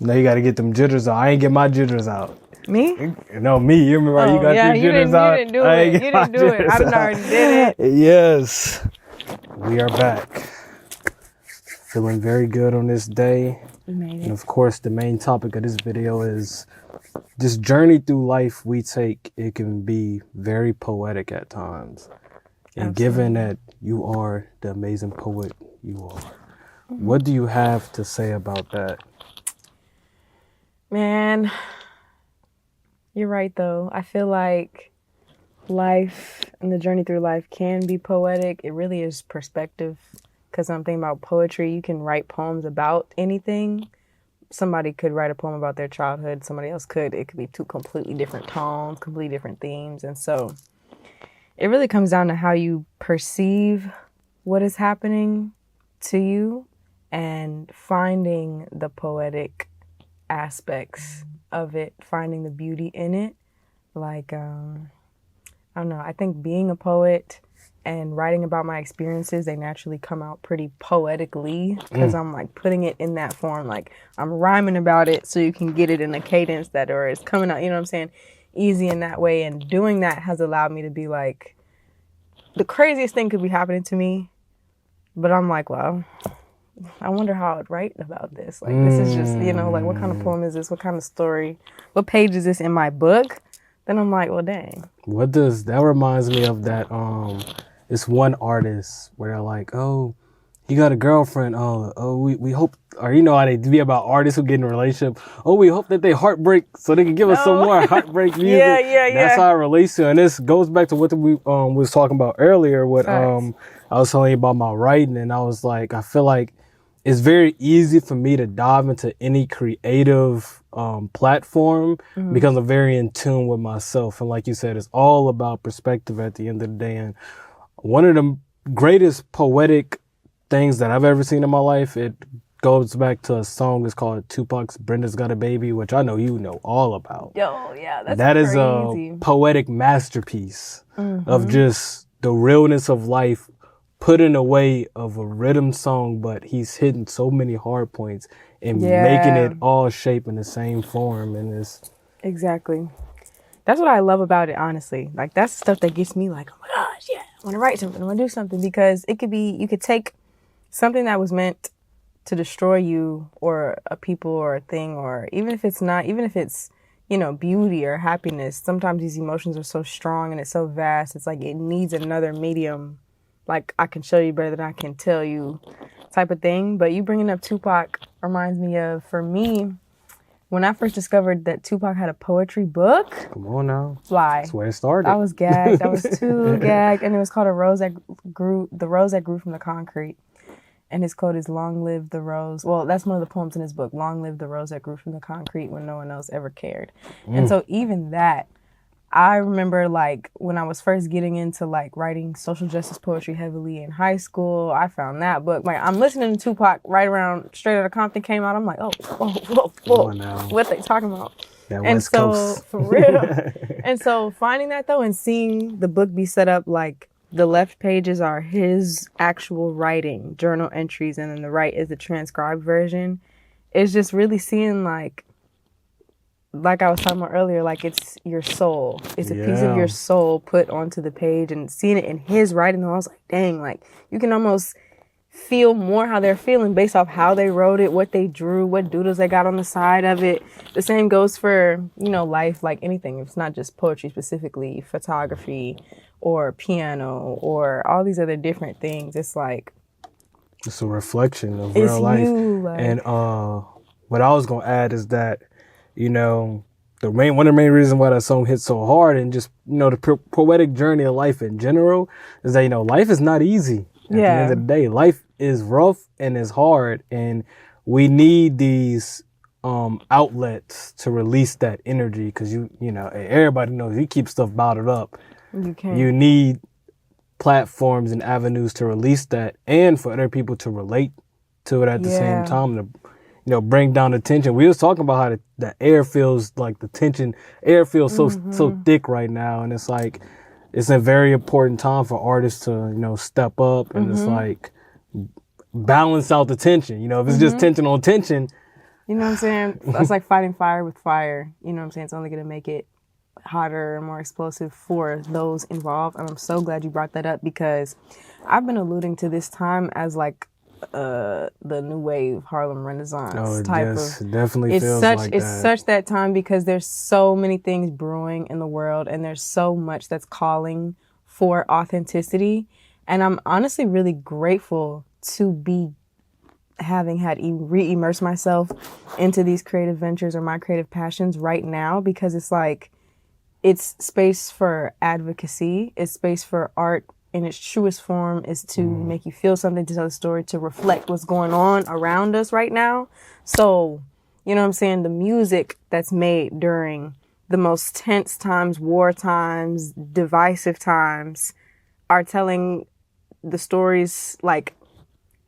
Now you got to get them jitters out. I ain't get my jitters out. Me? No, me. You remember how you got your jitters out? You didn't do it. You didn't do it. I done already did it. Yes. We are back. Feeling very good on this day. We made it. And of course, the main topic of this video is this journey through life we take. It can be very poetic at times. And given that you are the amazing poet you are, what do you have to say about that? Man, you're right though. I feel like life and the journey through life can be poetic. It really is perspective. Because I'm thinking about poetry, you can write poems about anything. Somebody could write a poem about their childhood. Somebody else could. It could be two completely different tones, completely different themes. And so it really comes down to how you perceive what is happening to you and finding the poetic aspects of it, finding the beauty in it. Like, I don't know, I think being a poet and writing about my experiences, they naturally come out pretty poetically because I'm like putting it in that form. Like I'm rhyming about it so you can get it in a cadence that, or it's coming out, you know what I'm saying? Easy in that way. And doing that has allowed me to be like, the craziest thing could be happening to me. But I'm like, well, I wonder how I'd write about this. Like, this is just, you know, like what kind of poem is this? What kind of story? What page is this in my book? Then I'm like, well, dang. That reminds me of that, this one artist where they're like, oh, he got a girlfriend. We hope, or you know how they be about artists who get in a relationship. Oh, we hope that they heartbreak so they can give us some more heartbreak music. Yeah. That's how it relates to. And this goes back to what we was talking about earlier. What I was telling you about my writing, and I was like, I feel like it's very easy for me to dive into any creative platform because I'm very in tune with myself. And like you said, it's all about perspective at the end of the day. And one of the greatest poetic things that I've ever seen in my life, it goes back to a song. It's called Tupac's Brenda's Got a Baby, which I know you know all about. Yo, yeah, that's That is crazy. a poetic masterpiece of just the realness of life put in a way of a rhythm song, but he's hitting so many hard points and making it all shape in the same form. And it's exactly. That's what I love about it, honestly. Like, that's the stuff that gets me like, oh my gosh, yeah, I want to write something, I want to do something. Because it could be, you could take something that was meant to destroy you or a people or a thing, or even if it's not, even if it's, you know, beauty or happiness, sometimes these emotions are so strong and it's so vast. It's like it needs another medium. Like, I can show you better than I can tell you type of thing. But you bringing up Tupac reminds me of, for me, when I first discovered that Tupac had a poetry book. Come on now. Fly. That's where it started. I was gagged. I was too gagged. And it was called The Rose That Grew from the Concrete. And his quote is, long live the rose. Well, that's one of the poems in his book. Long live the rose that grew from the concrete when no one else ever cared. And so even that, I remember like when I was first getting into like writing social justice poetry heavily in high school, I found that book. Like I'm listening to Tupac right around Straight Outta Compton came out. I'm like, oh, whoa. What they talking about? That and West so Coast. for real. And so finding that though and seeing the book be set up like the left pages are his actual writing, journal entries, and then the right is the transcribed version. It's just really seeing like I was talking about earlier, like it's your soul. It's a piece of your soul put onto the page, and seeing it in his writing, I was like, dang, like you can almost feel more how they're feeling based off how they wrote it, what they drew, what doodles they got on the side of it. The same goes for, you know, life, like anything. It's not just poetry specifically, photography or piano or all these other different things. It's like it's a reflection of real life. And what I was gonna add is that, you know, one of the main reasons why that song hits so hard, and just, you know, the poetic journey of life in general, is that, you know, life is not easy. At the end of the day, life is rough and is hard, and we need these outlets to release that energy, because you know, everybody knows you keep stuff bottled up. You need platforms and avenues to release that, and for other people to relate to it at the same time, to, you know, bring down the tension. We was talking about how the air feels like the tension. Air feels so thick right now, and it's like it's a very important time for artists to, you know, step up and it's like balance out the tension. You know, if it's just tension on tension, You know what I'm saying? That's like fighting fire with fire. You know what I'm saying? It's only going to make it hotter and more explosive for those involved. And I'm so glad you brought that up because I've been alluding to this time as like the new wave Harlem Renaissance type of. Definitely feels like that. It's such that time because there's so many things brewing in the world and there's so much that's calling for authenticity. And I'm honestly really grateful to be having had re-immerse myself into these creative ventures or my creative passions right now because it's like it's space for advocacy, it's space for art in its truest form is to make you feel something, to tell a story, to reflect what's going on around us right now. So, you know what I'm saying? The music that's made during the most tense times, war times, divisive times are telling the stories like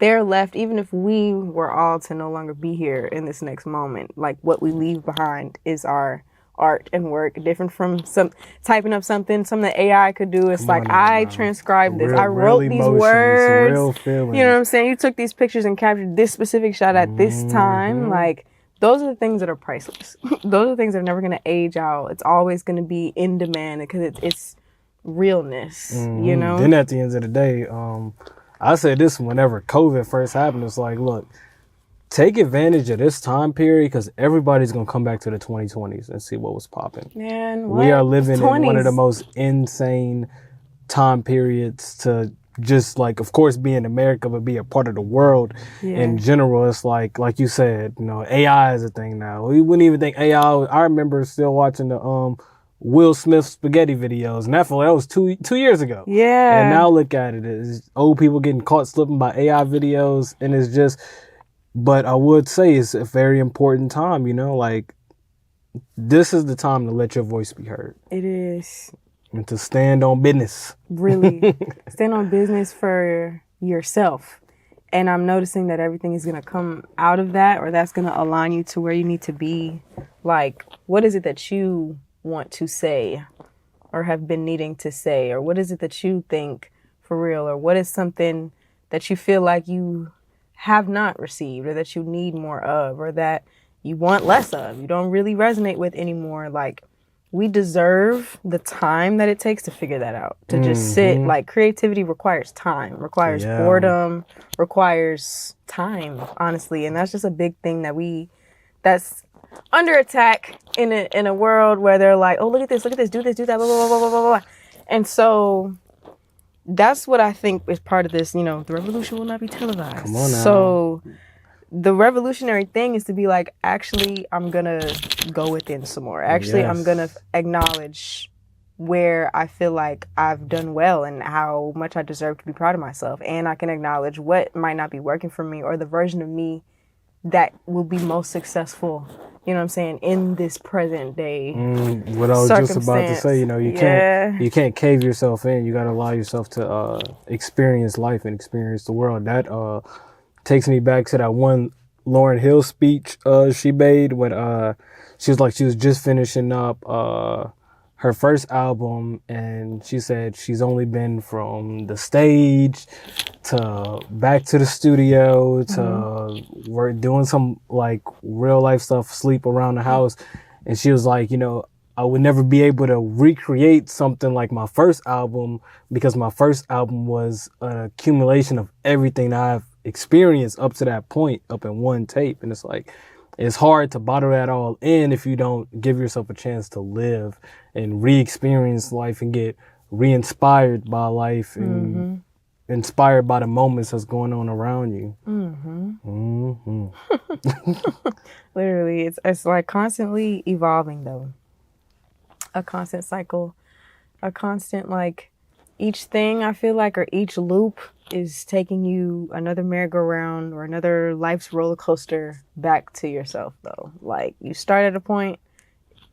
they're left, even if we were all to no longer be here in this next moment, like what we leave behind is our art and work, different from some typing up something that AI could do. It's like, I transcribed this. I wrote these words. Real feelings. You know what I'm saying? You took these pictures and captured this specific shot at this time. Like, those are the things that are priceless. Those are the things that are never going to age out. It's always going to be in demand because it's realness, you know? Then at the end of the day, I said this whenever COVID first happened. It's like, look, take advantage of this time period because everybody's going to come back to the 2020s and see what was popping. Man, we are living in one of the most insane time periods to just like, of course, be in America, but be a part of the world in general. It's like you said, you know, AI is a thing now. We wouldn't even think AI. I remember still watching the Will Smith spaghetti videos, and that was two years ago. Yeah. And now look at it. It's old people getting caught slipping by AI videos, and it's just, but I would say it's a very important time, you know, like this is the time to let your voice be heard. It is. And to stand on business. Really. Stand on business for yourself. And I'm noticing that everything is going to come out of that, or that's going to align you to where you need to be. Like, what is it that you want to say or have been needing to say, or what is it that you think for real, or what is something that you feel like you have not received or that you need more of or that you want less of, you don't really resonate with anymore. Like, we deserve the time that it takes to figure that out, to just sit. Like, creativity requires time, requires boredom, requires time, honestly. And that's just a big thing that's under attack in a world where they're like, oh, look at this, do this, do that, blah, blah, blah, blah, blah, blah. And so that's what I think is part of this, you know, the revolution will not be televised. Come on now. So the revolutionary thing is to be like, actually, I'm going to go within some more. Actually, I'm going to acknowledge where I feel like I've done well and how much I deserve to be proud of myself. And I can acknowledge what might not be working for me or the version of me that will be most successful, you know what I'm saying, in this present day what I was just about to say, you know, you can't cave yourself in. You got to allow yourself to experience life and experience the world. That takes me back to that one Lauryn Hill speech she made when she was just finishing up her first album, and she said she's only been from the stage to back to the studio to we're doing some like real life stuff, sleep around the house. And she was like, you know, I would never be able to recreate something like my first album because my first album was an accumulation of everything that I've experienced up to that point, up in one tape. And it's like, it's hard to bottle that all in if you don't give yourself a chance to live and re-experience life and get re-inspired by life and inspired by the moments that's going on around you. Literally, it's like constantly evolving though. A constant cycle, a constant, like, each thing I feel like, or each loop is taking you another merry-go-round or another life's roller coaster back to yourself though. Like, you start at a point,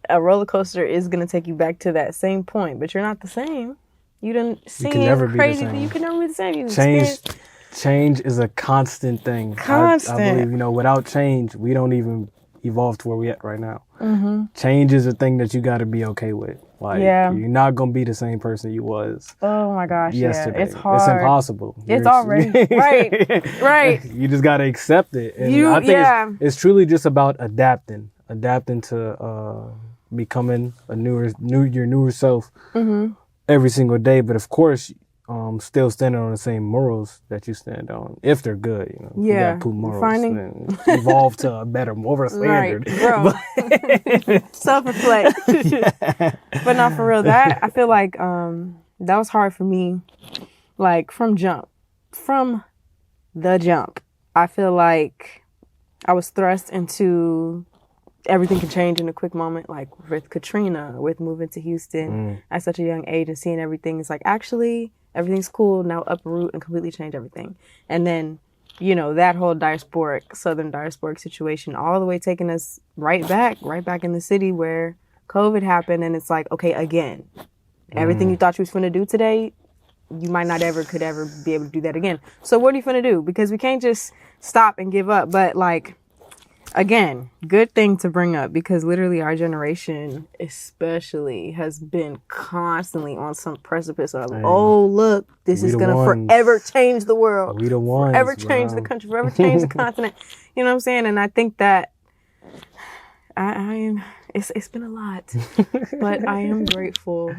a roller coaster is going to take you back to that same point, but you're not the same. You didn't see crazy. You can never be the same. Change is a constant thing. I believe, you know, without change, we don't even evolve to where we at right now. Mm-hmm. Change is a thing that you got to be okay with. Like, you're not going to be the same person you was. Oh my gosh. Yesterday. Yeah. It's hard. It's impossible. It's already right. You just got to accept it. And I think it's truly just about adapting to becoming your newer self every single day. But of course, still standing on the same morals that you stand on, if they're good. You know, you got poop morals and evolve to a better moral standard. Right, bro. Self-reflect. But not for real. That I feel like that was hard for me. Like from the jump, I feel like I was thrust into everything can change in a quick moment. Like with Katrina, with moving to Houston at such a young age and seeing everything. It's like actually. Everything's cool, now uproot and completely change everything. And then, you know, that whole southern diasporic situation, all the way taking us right back in the city where COVID happened. And it's like, okay, again, everything you thought you was going to do today, you might not could ever be able to do that again. So what are you going to do? Because we can't just stop and give up. But like, again, good thing to bring up because literally our generation especially has been constantly on some precipice of, oh, look, this is going to forever change the world. We the ones, forever change the country, forever change the continent. You know what I'm saying? And I think that it's been a lot, but I am grateful,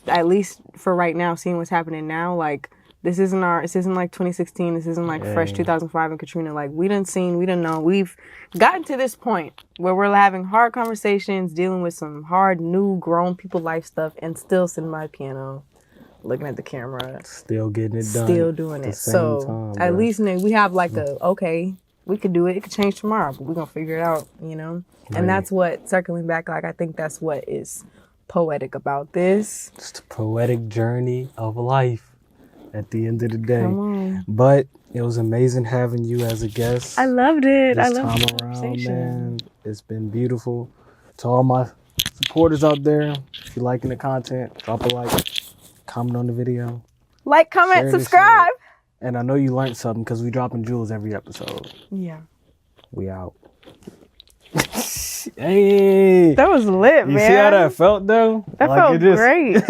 at least for right now, seeing what's happening now, like, this isn't like 2016. This isn't like fresh 2005 and Katrina. Like we done know. We've gotten to this point where we're having hard conversations, dealing with some hard, new, grown people life stuff, and still sitting by the piano, looking at the camera. Still getting it done. Still doing it. So at least we have like we could do it. It could change tomorrow, but we're going to figure it out, you know? Right. And that's what, circling back, like I think that's what is poetic about this. It's the poetic journey of life. At the end of the day. Come on. But it was amazing having you as a guest. I loved it. This time around, man. It's been beautiful. To all my supporters out there, if you're liking the content, drop a like, comment on the video. Like, comment, subscribe. And I know you learned something because we dropping jewels every episode. Yeah. We out. Hey. That was lit, man. You see how that felt, though? That felt great.